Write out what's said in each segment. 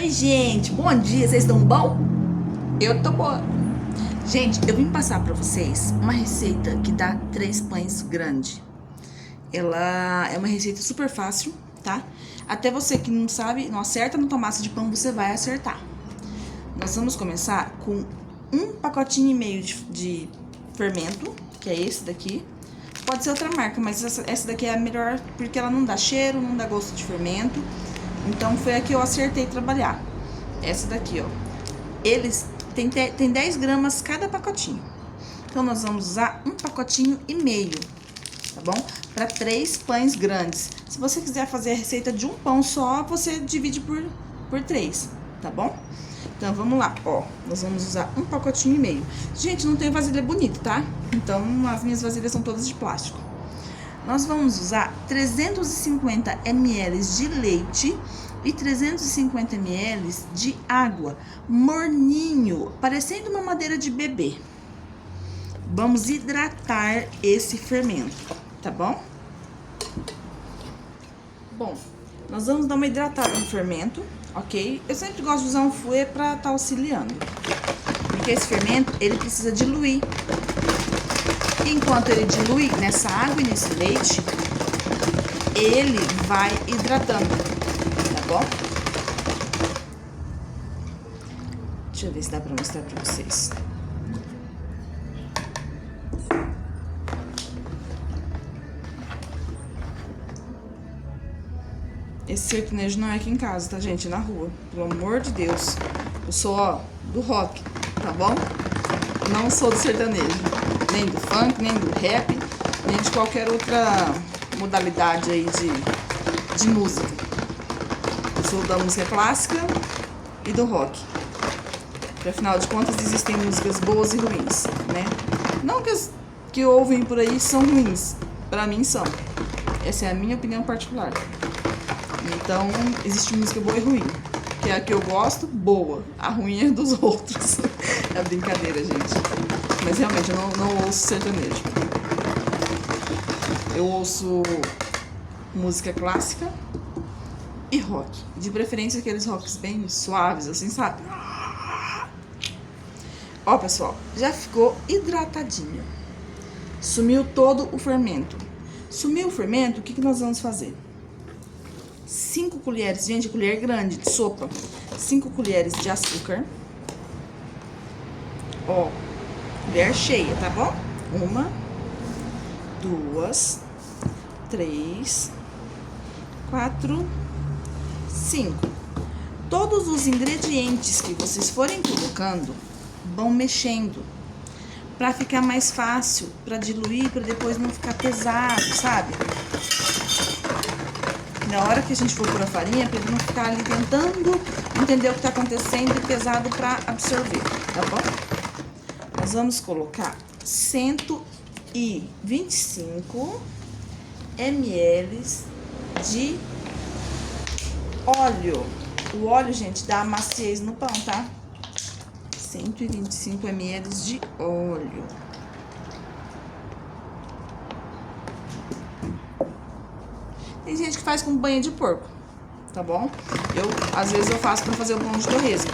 Oi, gente, bom dia, vocês estão bom? Eu tô boa. Gente, eu vim passar pra vocês uma receita que dá 3 pães grande. Ela é uma receita super fácil, tá? Até você que não sabe, não acerta no massa de pão, você vai acertar. Nós vamos começar com um pacotinho e meio de fermento, que é esse daqui. Pode ser outra marca, mas essa daqui é a melhor porque ela não dá cheiro, não dá gosto de fermento. Então foi a que eu acertei trabalhar. Essa daqui, ó. Eles tem 10 gramas cada pacotinho. Então nós vamos usar um pacotinho e meio, tá bom? Para 3 pães grandes. Se você quiser fazer a receita de um pão só, você divide por 3, tá bom? Então vamos lá, ó. Nós vamos usar um pacotinho e meio. Gente, não tem vasilha bonita, tá? Então as minhas vasilhas são todas de plástico. Nós vamos usar 350 ml de leite e 350 ml de água, morninho, parecendo uma madeira de bebê. Vamos hidratar esse fermento, tá bom? Bom, nós vamos dar uma hidratada no fermento, ok? Eu sempre gosto de usar um fouet pra estar auxiliando, porque esse fermento, ele precisa diluir. Enquanto ele dilui nessa água e nesse leite, ele vai hidratando, tá bom? Deixa eu ver se dá pra mostrar pra vocês. Esse sertanejo não é aqui em casa, tá, gente? É na rua, pelo amor de Deus. Eu sou, ó, do rock, tá bom? Não sou do sertanejo. Nem do funk, nem do rap, nem de qualquer outra modalidade aí de música. Eu sou da música clássica e do rock. Porque, afinal de contas, existem músicas boas e ruins, né? Não que as que ouvem por aí são ruins. Pra mim, são. Essa é a minha opinião particular. Então, existe música boa e ruim. Que é a que eu gosto, boa. A ruim é dos outros. É brincadeira, gente. Mas realmente eu não ouço sertanejo. Eu ouço música clássica e rock. De preferência aqueles rocks bem suaves, assim, sabe? Ó, pessoal, já ficou hidratadinho. Sumiu todo o fermento. Sumiu o fermento, o que nós vamos fazer? 5 colheres, gente, colher grande de sopa. 5 colheres de açúcar. Ó. Colher cheia, tá bom? 1, 2, 3, 4, 5. Todos os ingredientes que vocês forem colocando, vão mexendo. Pra ficar mais fácil, pra diluir, pra depois não ficar pesado, sabe? Na hora que a gente for pôr a farinha, pra ele não ficar ali tentando entender o que tá acontecendo e pesado pra absorver, tá bom? Nós vamos colocar 125 ml de óleo. O óleo, gente, dá maciez no pão, tá? 125 ml de óleo. Tem gente que faz com banha de porco, tá bom? Às vezes eu faço pra fazer o pão de torresmo.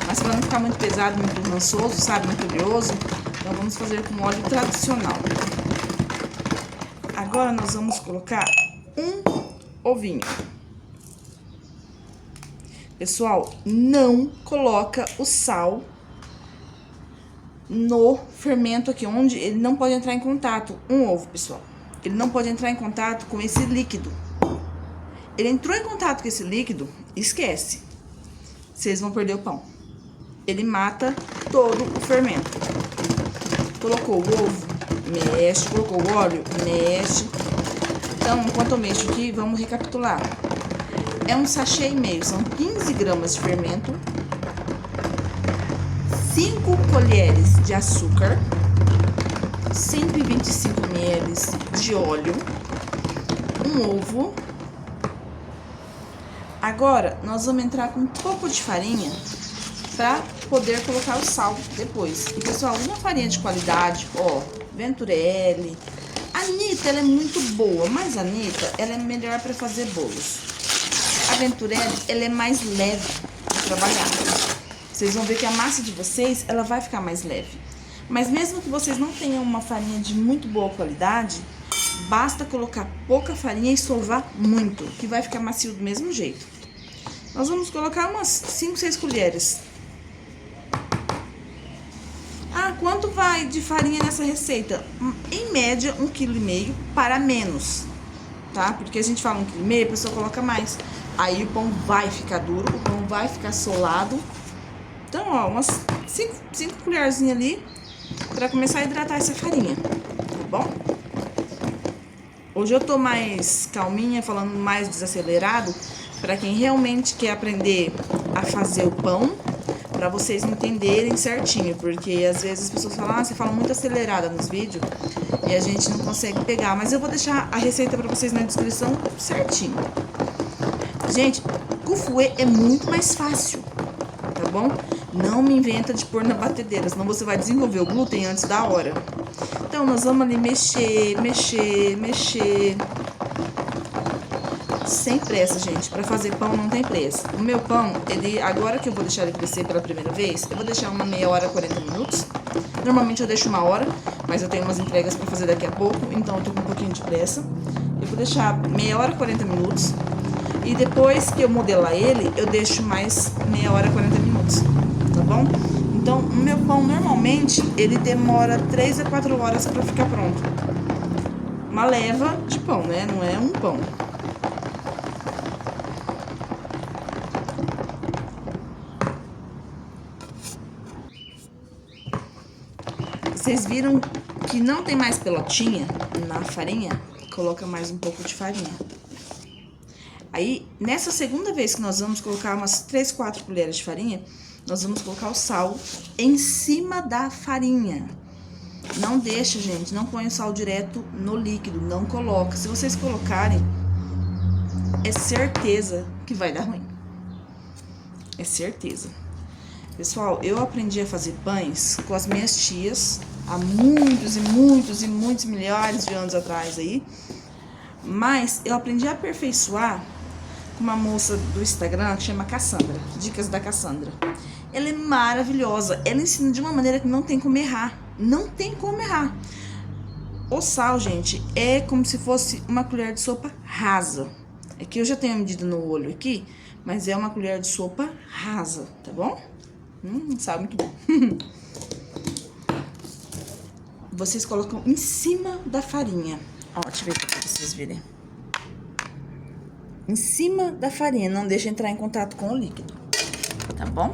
Mas pra não ficar muito pesado, muito rançoso, sabe? Muito oleoso, então vamos fazer com óleo tradicional. Agora nós vamos colocar um ovinho. Pessoal, não coloca o sal no fermento aqui, onde ele não pode entrar em contato. Um ovo, pessoal. Ele não pode entrar em contato com esse líquido. Ele entrou em contato com esse líquido, esquece. Vocês vão perder o pão. Ele mata todo o fermento. Colocou o ovo, mexe. Colocou o óleo, mexe. Então, enquanto eu mexo aqui, vamos recapitular. É um sachê e meio, são 15 gramas de fermento, 5 colheres de açúcar, 125 ml de óleo, um ovo. Agora, nós vamos entrar com um pouco de farinha pra poder colocar o sal depois. E, pessoal, uma farinha de qualidade, ó, Venturelli. A Anitta, ela é muito boa, mas a Anitta, ela é melhor pra fazer bolos. A Venturelli, ela é mais leve, trabalhar. Vocês vão ver que a massa de vocês, ela vai ficar mais leve. Mas mesmo que vocês não tenham uma farinha de muito boa qualidade, basta colocar pouca farinha e sovar muito, que vai ficar macio do mesmo jeito. Nós vamos colocar umas 5, 6 colheres. Ah, quanto vai de farinha nessa receita? Em média, 1,5 kg para menos, tá? Porque a gente fala 1,5 kg, a pessoa coloca mais. Aí o pão vai ficar duro, o pão vai ficar solado. Então, ó, umas 5 colherzinhas ali para começar a hidratar essa farinha, tá bom? Hoje eu tô mais calminha, falando mais desacelerado, para quem realmente quer aprender a fazer o pão, para vocês entenderem certinho, porque às vezes as pessoas falam, ah, você fala muito acelerada nos vídeos e a gente não consegue pegar, mas eu vou deixar a receita para vocês na descrição certinho. Gente, o fouet é muito mais fácil, tá bom? Não me inventa de pôr na batedeira, senão você vai desenvolver o glúten antes da hora. Então, nós vamos ali mexer, mexer, mexer. Sem pressa, gente. Pra fazer pão não tem pressa. O meu pão, ele, agora que eu vou deixar ele crescer pela primeira vez, eu vou deixar uma meia hora, 40 minutos. Normalmente eu deixo 1 hora, mas eu tenho umas entregas pra fazer daqui a pouco, então eu tô com um pouquinho de pressa. Eu vou deixar meia hora, 40 minutos. E depois que eu modelar ele, eu deixo mais meia hora, 40 minutos. Tá bom? Então, o meu pão, normalmente, ele demora 3 a 4 horas pra ficar pronto. Uma leva de pão, né? Não é um pão. Vocês viram que não tem mais pelotinha na farinha? Coloca mais um pouco de farinha. Aí, nessa segunda vez que nós vamos colocar umas 3, 4 colheres de farinha, nós vamos colocar o sal em cima da farinha. Não deixa, gente, não põe o sal direto no líquido, não coloca. Se vocês colocarem, é certeza que vai dar ruim. É certeza. Pessoal, eu aprendi a fazer pães com as minhas tias há muitos e muitos e muitos milhares de anos atrás aí. Mas eu aprendi a aperfeiçoar com uma moça do Instagram que chama Cassandra, Dicas da Cassandra. Ela é maravilhosa, ela ensina de uma maneira que não tem como errar, não tem como errar. O sal, gente, é como se fosse uma colher de sopa rasa. Aqui eu já tenho a medida no olho aqui, mas é uma colher de sopa rasa, tá bom? Sal muito bom. Vocês colocam em cima da farinha. Ó, deixa eu ver pra vocês verem. Em cima da farinha, não deixa entrar em contato com o líquido, tá bom?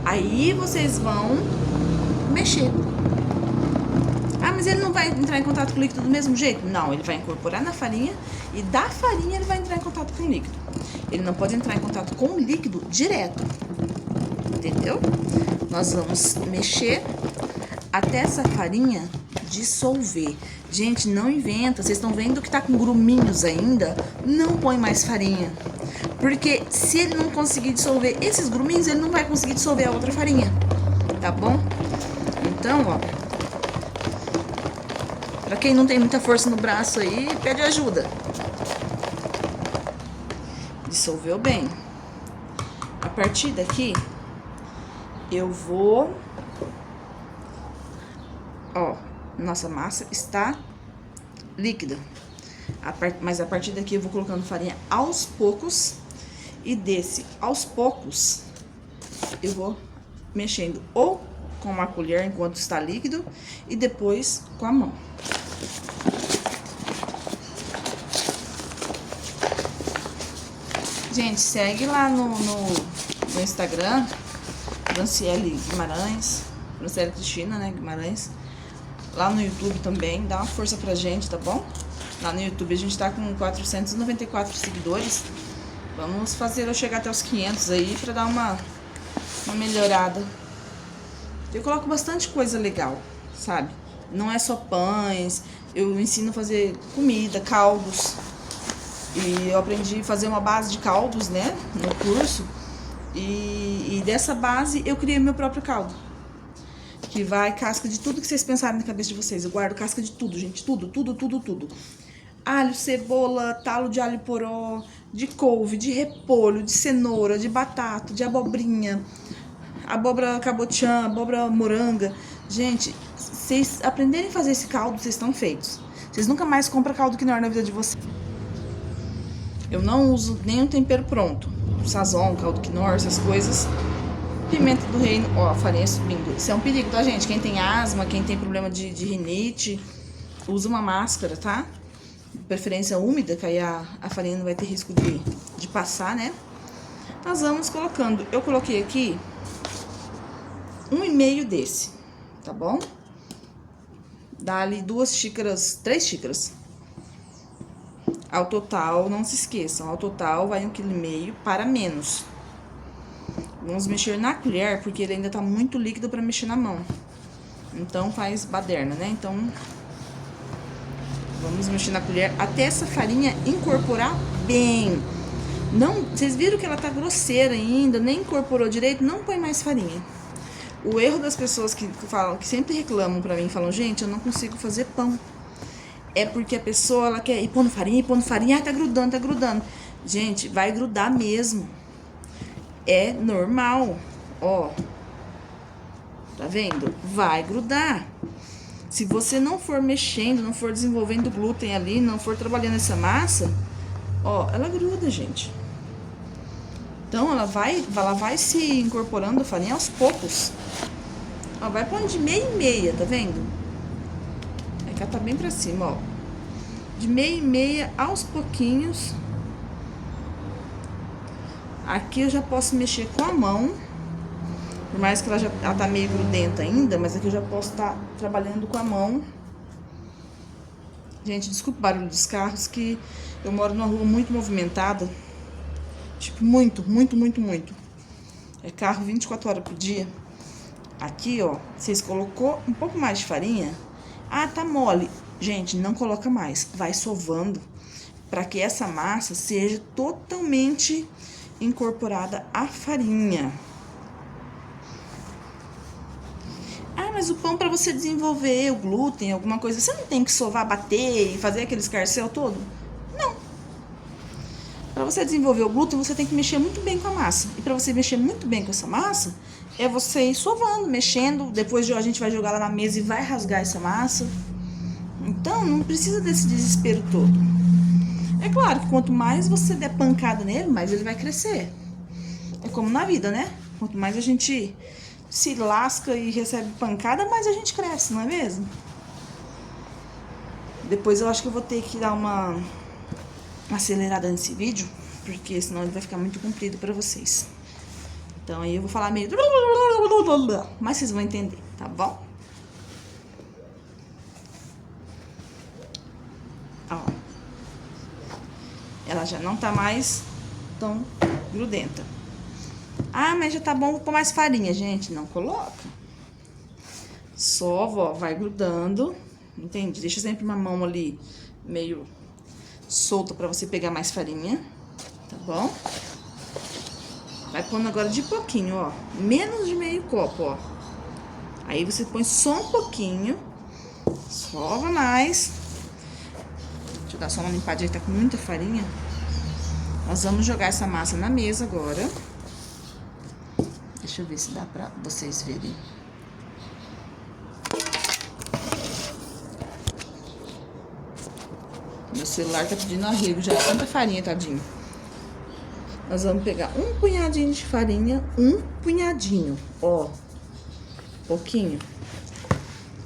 Aí vocês vão mexer. Ah, mas ele não vai entrar em contato com o líquido do mesmo jeito? Não, ele vai incorporar na farinha e da farinha ele vai entrar em contato com o líquido. Ele não pode entrar em contato com o líquido direto, entendeu? Nós vamos mexer até essa farinha dissolver. Gente, não inventa. Vocês estão vendo que tá com gruminhos ainda? Não põe mais farinha. Porque se ele não conseguir dissolver esses gruminhos, ele não vai conseguir dissolver a outra farinha. Tá bom? Então, ó. Pra quem não tem muita força no braço aí, pede ajuda. Dissolveu bem. A partir daqui, eu vou... Ó, nossa massa está líquida. Mas a partir daqui eu vou colocando farinha aos poucos. E desse aos poucos, eu vou mexendo ou com uma colher enquanto está líquido e depois com a mão. Gente, segue lá no Instagram, Franciele Guimarães, Franciele Cristina, né, Guimarães. Lá no YouTube também, dá uma força pra gente, tá bom? Lá no YouTube a gente tá com 494 seguidores. Vamos fazer eu chegar até os 500 aí pra dar uma melhorada. Eu coloco bastante coisa legal, sabe? Não é só pães, eu ensino a fazer comida, caldos. E eu aprendi a fazer uma base de caldos, né, no curso. E dessa base eu criei meu próprio caldo. Que vai casca de tudo que vocês pensarem na cabeça de vocês. Eu guardo casca de tudo, gente. Tudo, tudo, tudo, tudo. alho, cebola, talo de alho poró, de couve, de repolho, de cenoura, de batata, de abobrinha, abóbora cabotiã, abóbora moranga. Gente, vocês aprenderem a fazer esse caldo, vocês estão feitos. Vocês nunca mais compram caldo quinoa na vida de vocês. Eu não uso nenhum tempero pronto. Sazon, caldo quinoa, essas coisas. Pimenta do reino, ó, a farinha subindo. Isso é um perigo, tá, gente? Quem tem asma, quem tem problema de rinite, usa uma máscara, tá? De preferência úmida, que aí a farinha não vai ter risco de passar, né? Nós vamos colocando. Eu coloquei aqui 1,5 desse, tá bom? Dá ali 2 xícaras, 3 xícaras. Ao total, não se esqueçam, ao total vai 1,5 kg para menos. Vamos mexer na colher, porque ele ainda tá muito líquido para mexer na mão. Então, faz baderna, né? Então, vamos mexer na colher até essa farinha incorporar bem. Não, vocês viram que ela tá grosseira ainda, nem incorporou direito, não põe mais farinha. O erro das pessoas que falam, que sempre reclamam pra mim, falam, gente, eu não consigo fazer pão. É porque a pessoa, ela quer ir pondo farinha, ai, tá grudando, tá grudando. Gente, vai grudar mesmo. É normal, ó. Tá vendo? Vai grudar. Se você não for mexendo, não for desenvolvendo glúten ali, não for trabalhando essa massa, ó, ela gruda, gente. Então, ela vai se incorporando a farinha aos poucos. Ó, vai pondo de meia em meia, tá vendo? Aí cá tá bem pra cima, ó. De meia em meia, aos pouquinhos. Aqui eu já posso mexer com a mão. Por mais que ela tá meio grudenta ainda, mas aqui eu já posso estar trabalhando com a mão. Gente, desculpa o barulho dos carros, que eu moro numa rua muito movimentada. Tipo, muito. É carro 24 horas por dia. Aqui, ó, vocês colocou um pouco mais de farinha. Ah, tá mole. Gente, não coloca mais. Vai sovando para que essa massa seja totalmente incorporada à farinha. Ah, mas o pão, para você desenvolver o glúten, alguma coisa, você não tem que sovar, bater e fazer aquele escarcéu todo? Não. Para você desenvolver o glúten, você tem que mexer muito bem com a massa. E para você mexer muito bem com essa massa, é você ir sovando, mexendo. Depois a gente vai jogar lá na mesa e vai rasgar essa massa. Então, não precisa desse desespero todo. É claro que quanto mais você der pancada nele, mais ele vai crescer. É como na vida, né? Quanto mais a gente se lasca e recebe pancada, mais a gente cresce, não é mesmo? Depois eu acho que eu vou ter que dar uma acelerada nesse vídeo, porque senão ele vai ficar muito comprido pra vocês. Então aí eu vou falar meio... mas vocês vão entender, tá bom? Ó. Ela já não tá mais tão grudenta. Ah, mas já tá bom, vou pôr mais farinha. Gente, não coloca. Só, ó, vai grudando. Entende? Deixa sempre uma mão ali meio solta pra você pegar mais farinha. Tá bom? Vai pondo agora de pouquinho, ó. Menos de meio copo, ó. Aí você põe só um pouquinho. Sova mais. Deixa eu dar só uma limpadinha, tá com muita farinha. Nós vamos jogar essa massa na mesa agora. Deixa eu ver se dá pra vocês verem. Meu celular tá pedindo arrego, já é tanta farinha, tadinho. Nós vamos pegar um punhadinho de farinha, um punhadinho, ó. Pouquinho.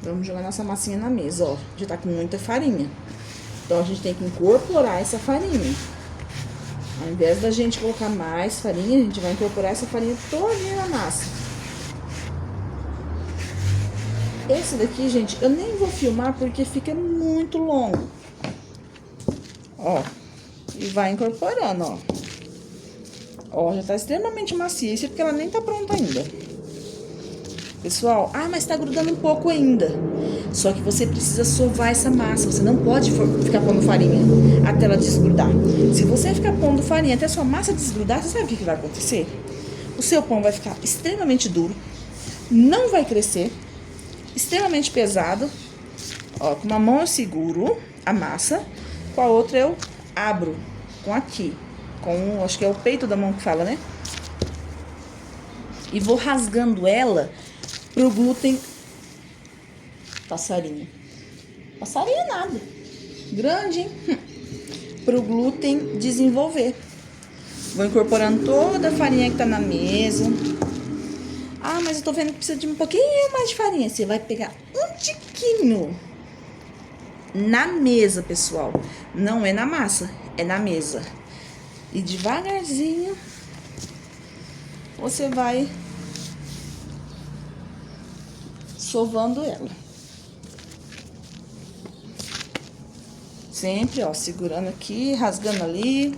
Vamos jogar nossa massinha na mesa, ó. Já tá com muita farinha. Então, a gente tem que incorporar essa farinha. Ao invés da gente colocar mais farinha, a gente vai incorporar essa farinha todinha na massa. Esse daqui, gente, eu nem vou filmar porque fica muito longo. Ó, e vai incorporando, ó. Ó, já tá extremamente macia, isso é porque ela nem tá pronta ainda. Pessoal, ah, mas tá grudando um pouco ainda. Só que você precisa sovar essa massa. Você não pode ficar pondo farinha até ela desgrudar. Se você ficar pondo farinha até a sua massa desgrudar, você sabe o que vai acontecer? O seu pão vai ficar extremamente duro, não vai crescer, extremamente pesado. Ó, com uma mão eu seguro a massa, com a outra eu abro com aqui, com, acho que é o peito da mão que fala, né? E vou rasgando ela pro glúten. Passarinho. Passarinho é nada. Grande, hein? Pro glúten desenvolver. Vou incorporando toda a farinha que tá na mesa. Ah, mas eu tô vendo que precisa de um pouquinho mais de farinha. Você vai pegar um tiquinho na mesa, pessoal. Não é na massa, é na mesa. E devagarzinho você vai sovando ela. Sempre, ó, segurando aqui, rasgando ali.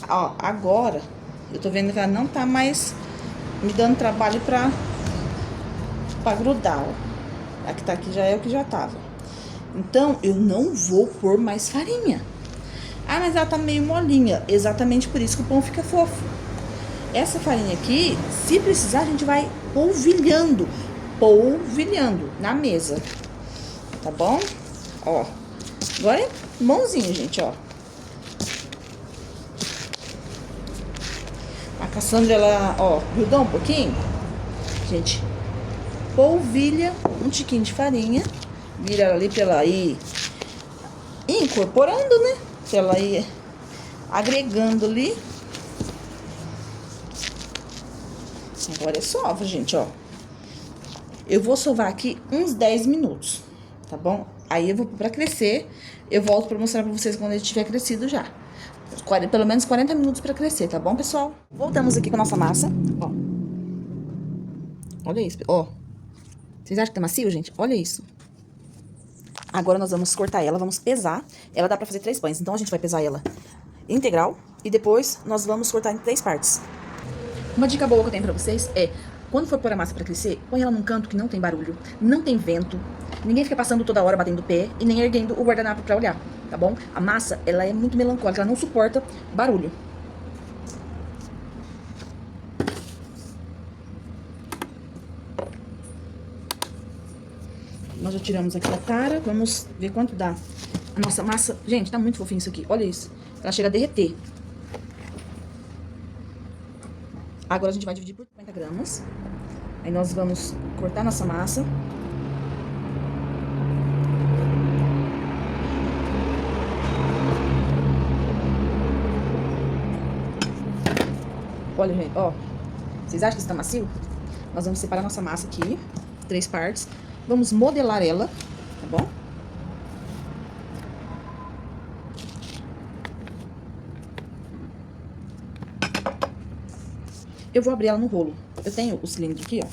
Ó, agora eu tô vendo que ela não tá mais me dando trabalho pra grudar, ó. A que tá aqui já é o que já tava. Então, eu não vou pôr mais farinha. Ah, mas ela tá meio molinha. Exatamente por isso que o pão fica fofo. Essa farinha aqui, se precisar, a gente vai polvilhando. Polvilhando na mesa. Tá bom? Ó. Agora é mãozinha, gente, ó. A Cassandra, ela, ó, grudou um pouquinho. Gente, polvilha um tiquinho de farinha. Vira ela ali pra ela ir incorporando, né? Pra ela ir agregando ali. Agora é sova, gente, ó. Eu vou sovar aqui uns 10 minutos, tá bom? Aí eu vou pra crescer. Eu volto pra mostrar pra vocês quando ele tiver crescido já. Pelo menos 40 minutos pra crescer, tá bom, pessoal? Voltamos aqui com a nossa massa, ó. Olha isso, ó. Vocês acham que tá macio, gente? Olha isso. Agora nós vamos cortar ela, vamos pesar. Ela dá pra fazer 3 pães, então a gente vai pesar ela integral. E depois nós vamos cortar em 3 partes. Uma dica boa que eu tenho pra vocês é, quando for pôr a massa pra crescer, põe ela num canto que não tem barulho, não tem vento, ninguém fica passando toda hora batendo o pé e nem erguendo o guardanapo pra olhar, tá bom? A massa, ela é muito melancólica, ela não suporta barulho. Nós já tiramos aqui a tara, vamos ver quanto dá. A nossa massa, gente, tá muito fofinho isso aqui, olha isso. Ela chega a derreter. Agora a gente vai dividir por 50 gramas. Aí nós vamos cortar nossa massa. Olha, gente, ó. Vocês acham que está macio? Nós vamos separar nossa massa aqui, 3 partes. Vamos modelar ela, tá bom? Eu vou abrir ela no rolo. Eu tenho o cilindro aqui, ó.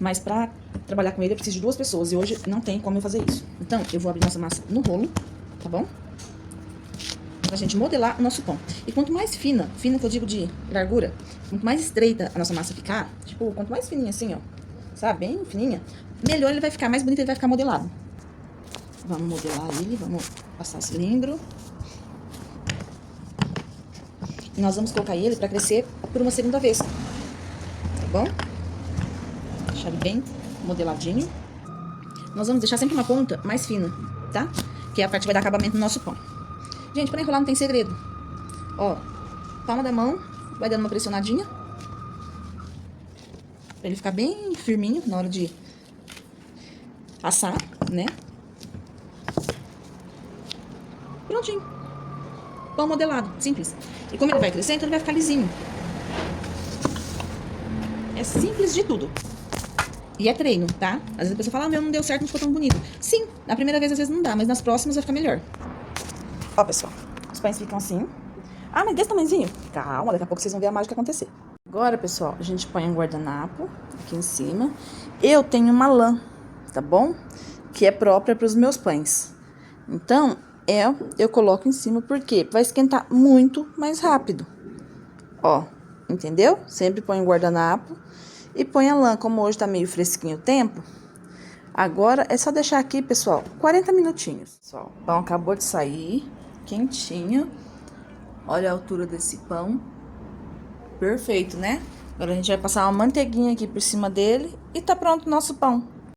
Mas pra trabalhar com ele eu preciso de 2 pessoas. E hoje não tem como eu fazer isso. Então, eu vou abrir nossa massa no rolo, tá bom? Pra gente modelar o nosso pão. E quanto mais fina que eu digo de largura, quanto mais estreita a nossa massa ficar, tipo, quanto mais fininha assim, ó, sabe, bem fininha, melhor ele vai ficar, mais bonito ele vai ficar modelado. Vamos modelar ele, vamos passar o cilindro. E nós vamos colocar ele pra crescer por uma segunda vez, tá bom? Deixar ele bem modeladinho. Nós vamos deixar sempre uma ponta mais fina, tá? Que é a parte que vai dar acabamento no nosso pão. Gente, pra enrolar não tem segredo. Ó, palma da mão, vai dando uma pressionadinha. Pra ele ficar bem firminho na hora de assar, né? Prontinho. Pão modelado, simples. E como ele vai crescer, então ele vai ficar lisinho. É simples de tudo. E é treino, tá? Às vezes a pessoa fala, ah, meu, não deu certo, não ficou tão bonito. Sim, na primeira vez às vezes não dá, mas nas próximas vai ficar melhor. Ó, pessoal, os pães ficam assim. Ah, mas desse tamanhozinho? Calma, daqui a pouco vocês vão ver a mágica acontecer. Agora, pessoal, a gente põe um guardanapo aqui em cima. Eu tenho uma lã, tá bom? Que é própria para os meus pães. Então, eu coloco em cima porque vai esquentar muito mais rápido. Ó, entendeu? Sempre põe um guardanapo e põe a lã. Como hoje tá meio fresquinho o tempo, agora é só deixar aqui, pessoal, 40 minutinhos. Pessoal, o pão acabou de sair, quentinho. Olha a altura desse pão. Perfeito, né? Agora a gente vai passar uma manteiguinha aqui por cima dele e tá pronto o nosso pão.